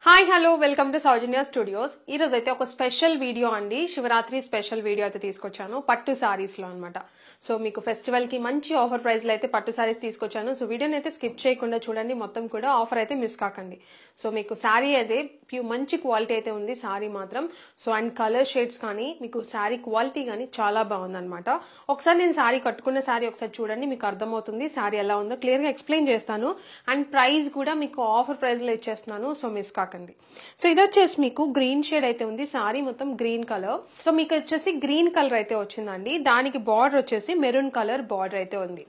Hi hello welcome to Soujanya studios. ఈ రోజు అయితే ఒక స్పెషల్ వీడియో అండి, శివరాత్రి స్పెషల్ వీడియో అయితే తీసుకొచ్చాను పట్టు సారీస్ లో అన్నమాట. సో మీకు ఫెస్టివల్ కి మంచి ఆఫర్ ప్రైస్ లో అయితే పట్టు సారీస్ తీసుకొచ్చాను. సో వీడియోని అయితే స్కిప్ చేయకుండా చూడండి, మొత్తం కూడా ఆఫర్ అయితే మిస్ కాకండి. సో మీకు శారీ అయితే మంచి క్వాలిటీ అయితే ఉంది శారీ మాత్రం. సో అండ్ కలర్ షేడ్స్ కానీ మీకు శారీ క్వాలిటీ కానీ చాలా బాగుందన్నమాట. ఒకసారి నేను శారీ కట్టుకున్న శారీ ఒకసారి చూడండి, మీకు అర్థమవుతుంది శారీ ఎలా ఉందో క్లియర్ గా ఎక్స్ప్లెయిన్ చేస్తాను. అండ్ ప్రైస్ కూడా మీకు ఆఫర్ ప్రైస్ లో ఇచ్చేస్తున్నాను, సో మిస్ కాకండి. సో ఇది వచ్చేసి మీకు గ్రీన్ షేడ్ అయితే ఉంది, సారీ మొత్తం గ్రీన్ కలర్. సో మీకు వచ్చేసి గ్రీన్ కలర్ అయితే వచ్చిందండి, దానికి బార్డర్ వచ్చేసి మెరూన్ కలర్ బార్డర్ అయితే ఉంది.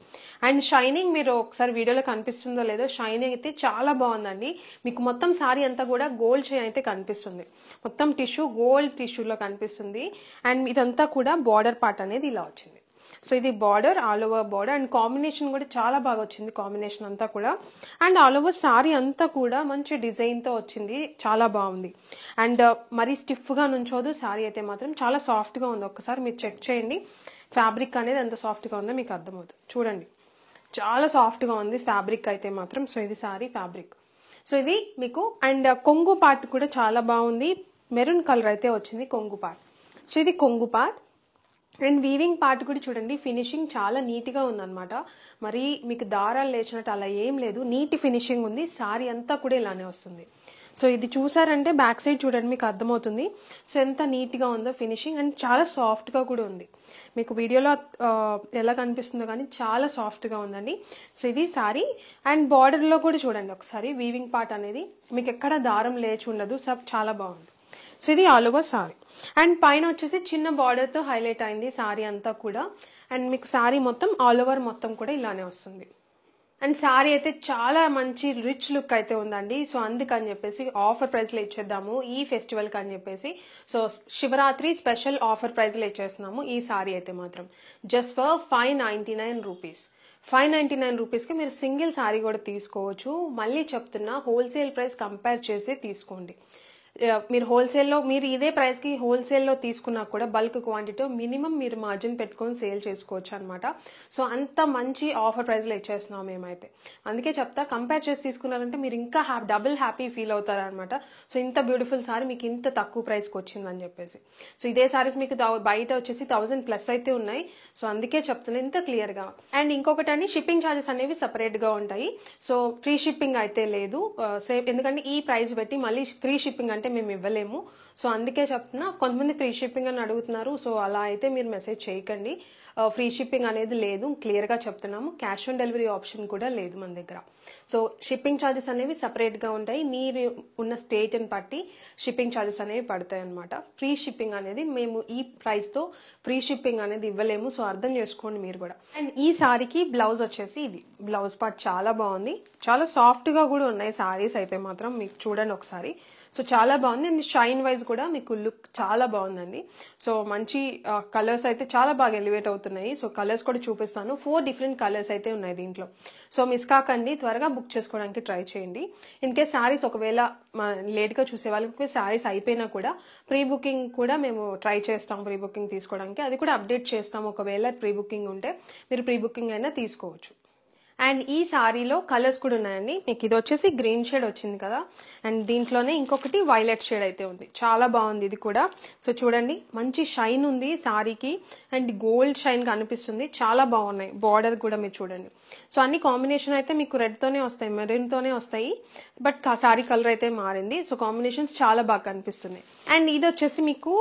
అండ్ షైనింగ్ మీరు ఒకసారి వీడియోలో కనిపిస్తుందో లేదో, షైనింగ్ అయితే చాలా బాగుందండి. మీకు మొత్తం సారీ అంతా కూడా గోల్డ్ షైన్ అయితే కనిపిస్తుంది, మొత్తం టిష్యూ గోల్డ్ టిష్యూలో కనిపిస్తుంది. అండ్ ఇదంతా కూడా బార్డర్ పార్ట్ అనేది ఇలా వచ్చింది. సో ఇది border, all over border. And combination కూడా చాలా బాగా వచ్చింది, కాంబినేషన్ అంతా కూడా. అండ్ ఆల్ ఓవర్ సారీ అంతా కూడా మంచి డిజైన్తో వచ్చింది, చాలా బాగుంది. అండ్ మరీ స్టిఫ్గా నుంచోదు సారీ అయితే మాత్రం, చాలా సాఫ్ట్గా ఉంది. ఒక్కసారి మీరు చెక్ చేయండి ఫ్యాబ్రిక్ అనేది ఎంత సాఫ్ట్గా ఉందో మీకు అర్థమవుతుంది. చూడండి చాలా సాఫ్ట్గా ఉంది ఫ్యాబ్రిక్ అయితే మాత్రం. సో ఇది సారీ ఫ్యాబ్రిక్. సో ఇది మీకు అండ్ కొంగు పార్ట్ కూడా చాలా బాగుంది, మెరూన్ కలర్ అయితే వచ్చింది కొంగు పార్ట్. సో ఇది కొంగు పార్ట్. అండ్ వీవింగ్ పార్ట్ కూడా చూడండి, ఫినిషింగ్ చాలా నీట్గా ఉందన్నమాట. మరి మీకు దారాలు లేచినట్టు అలా ఏం లేదు, నీట్ ఫినిషింగ్ ఉంది. సారీ అంతా కూడా ఇలానే వస్తుంది. సో ఇది చూసారంటే బ్యాక్ సైడ్ చూడండి, మీకు అర్థమవుతుంది సో ఎంత నీట్గా ఉందో ఫినిషింగ్. అండ్ చాలా సాఫ్ట్గా కూడా ఉంది, మీకు వీడియోలో ఎలా కనిపిస్తుందో కానీ చాలా సాఫ్ట్గా ఉందండి. సో ఇది సారీ. అండ్ బార్డర్లో కూడా చూడండి ఒకసారి, వీవింగ్ పార్ట్ అనేది మీకు ఎక్కడ దారం లేచి ఉండదు, సబ్ చాలా బాగుంది. సో ఇది ఆల్ ఓవర్ సారీ. అండ్ పైన వచ్చేసి చిన్న బార్డర్తో హైలైట్ అయింది సారీ అంతా కూడా. అండ్ మీకు సారీ మొత్తం ఆల్ ఓవర్ మొత్తం కూడా ఇలానే వస్తుంది. అండ్ సారీ అయితే చాలా మంచి రిచ్ లుక్ అయితే ఉందండి. సో అందుకని చెప్పేసి ఆఫర్ ప్రైస్లో ఇచ్చేద్దాము ఈ ఫెస్టివల్కి అని చెప్పేసి. సో శివరాత్రి స్పెషల్ ఆఫర్ ప్రైస్లో ఇచ్చేస్తున్నాము ఈ సారీ అయితే మాత్రం, జస్ట్ ఫర్ 599 రూపీస్. 599 రూపీస్కి మీరు సింగిల్ సారీ కూడా తీసుకోవచ్చు. మళ్ళీ చెప్తున్నా, హోల్సేల్ ప్రైస్ కంపేర్ చేసి తీసుకోండి. మీరు హోల్సేల్లో మీరు ఇదే ప్రైస్కి హోల్సేల్లో తీసుకున్నా కూడా బల్క్ క్వాంటిటీ మినిమం మీరు మార్జిన్ పెట్టుకొని సేల్ చేసుకోవచ్చు అనమాట. సో అంత మంచి ఆఫర్ ప్రైస్లో ఇచ్చేస్తున్నాం మేమైతే. అందుకే చెప్తా, కంపేర్ చేసి తీసుకున్నారంటే మీరు ఇంకా డబుల్ హ్యాపీ ఫీల్ అవుతారనమాట. సో ఇంత బ్యూటిఫుల్ సారీ మీకు ఇంత తక్కువ ప్రైస్కి వచ్చిందని చెప్పేసి. సో ఇదే సారీస్ మీకు బయట వచ్చేసి 1000+ అయితే ఉన్నాయి. సో అందుకే చెప్తున్నాను ఇంత క్లియర్గా. అండ్ ఇంకొకటి అండి, షిప్పింగ్ ఛార్జెస్ అనేవి సపరేట్గా ఉంటాయి. సో ఫ్రీ షిప్పింగ్ అయితే లేదు సేమ్, ఎందుకంటే ఈ ప్రైస్ పెట్టి మళ్ళీ ఫ్రీ షిప్పింగ్ అంటే మేము ఇవ్వలేము. సో అందుకే చెప్తున్నా, కొంతమంది ఫ్రీ షిప్పింగ్ అని అడుగుతున్నారు. సో అలా అయితే మీరు మెసేజ్ చేయకండి, ఫ్రీ షిప్పింగ్ అనేది లేదు, క్లియర్గా చెప్తున్నాము. క్యాష్ ఆన్ డెలివరీ ఆప్షన్ కూడా లేదు మన దగ్గర. సో షిప్పింగ్ ఛార్జెస్ అనేవి సపరేట్గా ఉంటాయి, మీరు ఉన్న స్టేట్ని బట్టి షిప్పింగ్ ఛార్జెస్ అనేవి పడతాయి అనమాట. ఫ్రీ షిప్పింగ్ అనేది మేము ఈ ప్రైస్తో ఫ్రీ షిప్పింగ్ అనేది ఇవ్వలేము, సో అర్థం చేసుకోండి మీరు కూడా. అండ్ ఈ సారీకి బ్లౌజ్ వచ్చేసి ఇది, బ్లౌజ్ పార్ట్ చాలా బాగుంది, చాలా సాఫ్ట్గా కూడా ఉన్నాయి సారీస్ అయితే మాత్రం. మీకు చూడండి ఒకసారి, సో చాలా బాగుంది. అండ్ షైన్ వైజ్ కూడా మీకు లుక్ చాలా బాగుందండి. సో మంచి కలర్స్ అయితే చాలా బాగా ఎలివేట్ అవుతున్నాయి. సో కలర్స్ కూడా చూపిస్తాను, 4 డిఫరెంట్ కలర్స్ అయితే ఉన్నాయి దీంట్లో. సో మిస్ కాకండి, త్వరగా బుక్ చేసుకోవడానికి ట్రై చేయండి. ఇన్ కేస్ శారీస్ ఒకవేళ లేట్గా చూసే వాళ్ళకి శారీస్ అయిపోయినా కూడా ప్రీ బుకింగ్ కూడా మేము ట్రై చేస్తాం, ప్రీ బుకింగ్ తీసుకోవడానికి. అది కూడా అప్డేట్ చేస్తాం, ఒకవేళ ప్రీ బుకింగ్ ఉంటే మీరు ప్రీ బుకింగ్ అయినా తీసుకోవచ్చు. అండ్ ఈ సారీలో కలర్స్ కూడా ఉన్నాయండి. మీకు ఇది వచ్చేసి గ్రీన్ షేడ్ వచ్చింది కదా, అండ్ దీంట్లోనే ఇంకొకటి వైలెట్ షేడ్ అయితే ఉంది, చాలా బాగుంది ఇది కూడా. సో చూడండి మంచి షైన్ ఉంది సారీకి, అండ్ గోల్డ్ షైన్ కనిపిస్తుంది, చాలా బాగున్నాయి. బార్డర్ కూడా మీరు చూడండి. సో అన్ని కాంబినేషన్ అయితే మీకు రెడ్తోనే వస్తాయి, మెరూన్తోనే వస్తాయి, బట్ సారీ కలర్ అయితే మారింది. సో కాంబినేషన్స్ చాలా బాగా కనిపిస్తున్నాయి. అండ్ ఇది వచ్చేసి మీకు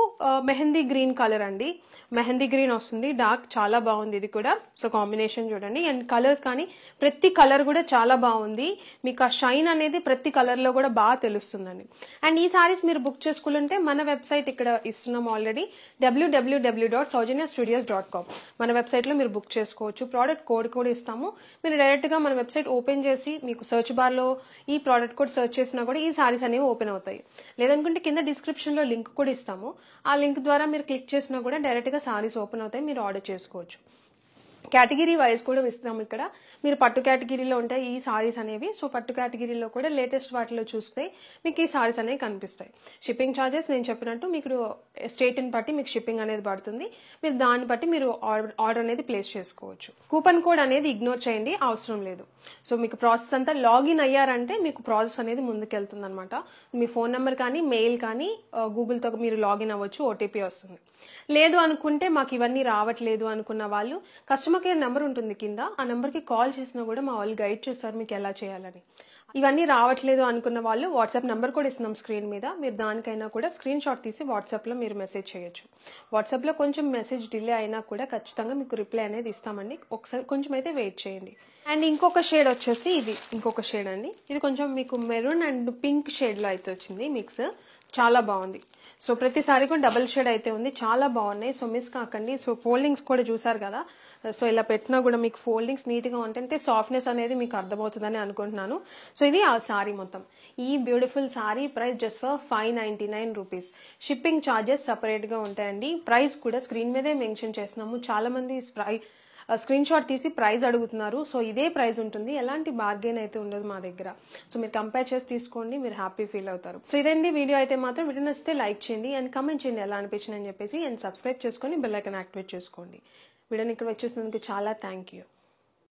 మెహందీ గ్రీన్ కలర్ అండి, మెహందీ గ్రీన్ వస్తుంది డార్క్, చాలా బాగుంది ఇది కూడా. సో కాంబినేషన్ చూడండి. అండ్ కలర్స్ కానీ ప్రతి కలర్ కూడా చాలా బాగుంది, మీకు ఆ షైన్ అనేది ప్రతి కలర్లో కూడా బాగా తెలుస్తుందండి. అండ్ ఈ సారీస్ మీరు బుక్ చేసుకోవాలంటే మన వెబ్సైట్ ఇక్కడ ఇస్తున్నాం ఆల్రెడీ, www.saujanya-studios.com. మన వెబ్సైట్లో మీరు బుక్ చేసుకోవచ్చు. ప్రోడక్ట్ కోడ్ కూడా ఇస్తాము, మీరు డైరెక్ట్గా మన వెబ్సైట్ ఓపెన్ చేసి మీకు సర్చ్ బార్లో ఈ ప్రోడక్ట్ కోడ్ సర్చ్ చేసినా కూడా ఈ సారీస్ అనేవి ఓపెన్ అవుతాయి. లేదనుకుంటే కింద డిస్క్రిప్షన్లో లింక్ కూడా ఇస్తాము, ఆ లింక్ ద్వారా మీరు క్లిక్ చేసినా కూడా డైరెక్ట్గా సారీస్ ఓపెన్ అవుతాయి, మీరు ఆర్డర్ చేసుకోవచ్చు. కేటగిరీ వైజ్ కూడా ఇస్తాం ఇక్కడ. మీరు పట్టు కేటగిరీలో ఉంటాయి ఈ సారీస్ అనేవి. సో పట్టు కేటగిరీలో కూడా లేటెస్ట్ వాటిలో చూస్తే మీకు ఈ సారీస్ అనేవి కనిపిస్తాయి. షిప్పింగ్ ఛార్జెస్ నేను చెప్పినట్టు మీకు స్టేట్ని బట్టి మీకు షిప్పింగ్ అనేది పడుతుంది. మీరు దాన్ని బట్టి మీరు ఆర్డర్ అనేది ప్లేస్ చేసుకోవచ్చు. కూపన్ కోడ్ అనేది ఇగ్నోర్ చేయండి, అవసరం లేదు. సో మీకు ప్రాసెస్ అంతా లాగిన్ అయ్యారంటే మీకు ప్రాసెస్ అనేది ముందుకెళ్తుంది అనమాట. మీ ఫోన్ నెంబర్ కానీ మెయిల్ కానీ గూగుల్తో మీరు లాగిన్ అవ్వచ్చు, ఓటీపీ వస్తుంది. లేదు అనుకుంటే మాకు ఇవన్నీ రావట్లేదు అనుకున్న వాళ్ళు కస్టమర్ కేర్ నెంబర్ ఉంటుంది కింద, ఆ నెంబర్కి కాల్ చేసినా కూడా మా వాళ్ళు గైడ్ చేస్తారు మీకు ఎలా చేయాలని. ఇవన్నీ రావట్లేదు అనుకున్న వాళ్ళు వాట్సాప్ నెంబర్ కూడా ఇస్తున్నాం స్క్రీన్ మీద, మీరు దానికైనా కూడా స్క్రీన్ షాట్ తీసి వాట్సాప్లో మీరు మెసేజ్ చేయొచ్చు. వాట్సాప్లో కొంచెం మెసేజ్ డిలే అయినా కూడా ఖచ్చితంగా మీకు రిప్లై అనేది ఇస్తామండి. ఒకసారి కొంచెం అయితే వెయిట్ చేయండి. అండ్ ఇంకొక షేడ్ వచ్చేసి ఇది ఇంకొక షేడ్ అండి. ఇది కొంచెం మీకు మెరూన్ అండ్ పింక్ షేడ్లో అయితే వచ్చింది మిక్స్, చాలా బాగుంది. సో ప్రతిసారి కూడా డబుల్ షేడ్ అయితే ఉంది, చాలా బాగున్నాయి. సో మిస్ కాకండి. సో ఫోల్డింగ్స్ కూడా చూసారు కదా, సో ఇలా పెట్టినా కూడా మీకు ఫోల్డింగ్స్ నీట్గా ఉంటే సాఫ్ట్నెస్ అనేది మీకు అర్థమవుతుందని అనుకుంటున్నాను. సో ఇది ఆ సారీ మొత్తం. ఈ beautiful sorry price just for 599 rupees. Shipping charges సపరేట్గా ఉంటాయండి. ప్రైస్ కూడా స్క్రీన్ మీదే మెన్షన్ చేస్తున్నాము. చాలా మంది స్క్రీన్ షాట్ తీసి ప్రైస్ అడుగుతున్నారు. సో ఇదే ప్రైస్ ఉంటుంది, ఎలాంటి బార్గెన్ అయితే ఉండదు మా దగ్గర. సో మీరు కంపేర్ చేసి తీసుకోండి, మీరు హ్యాపీ ఫీల్ అవుతారు. సో ఇదండి వీడియో. అయితే మాత్రం వీడియో నచ్చితే లైక్ చేయండి అండ్ కమెంట్ చేయండి ఎలా అనిపించింది అని చెప్పేసి, అండ్ సబ్స్క్రైబ్ చేసుకొని బెల్ ఐకాన్ యాక్టివేట్ చేసుకోండి. వీడియోని ఇక్కడ వచ్చేసినందుకు చాలా థ్యాంక్ యూ.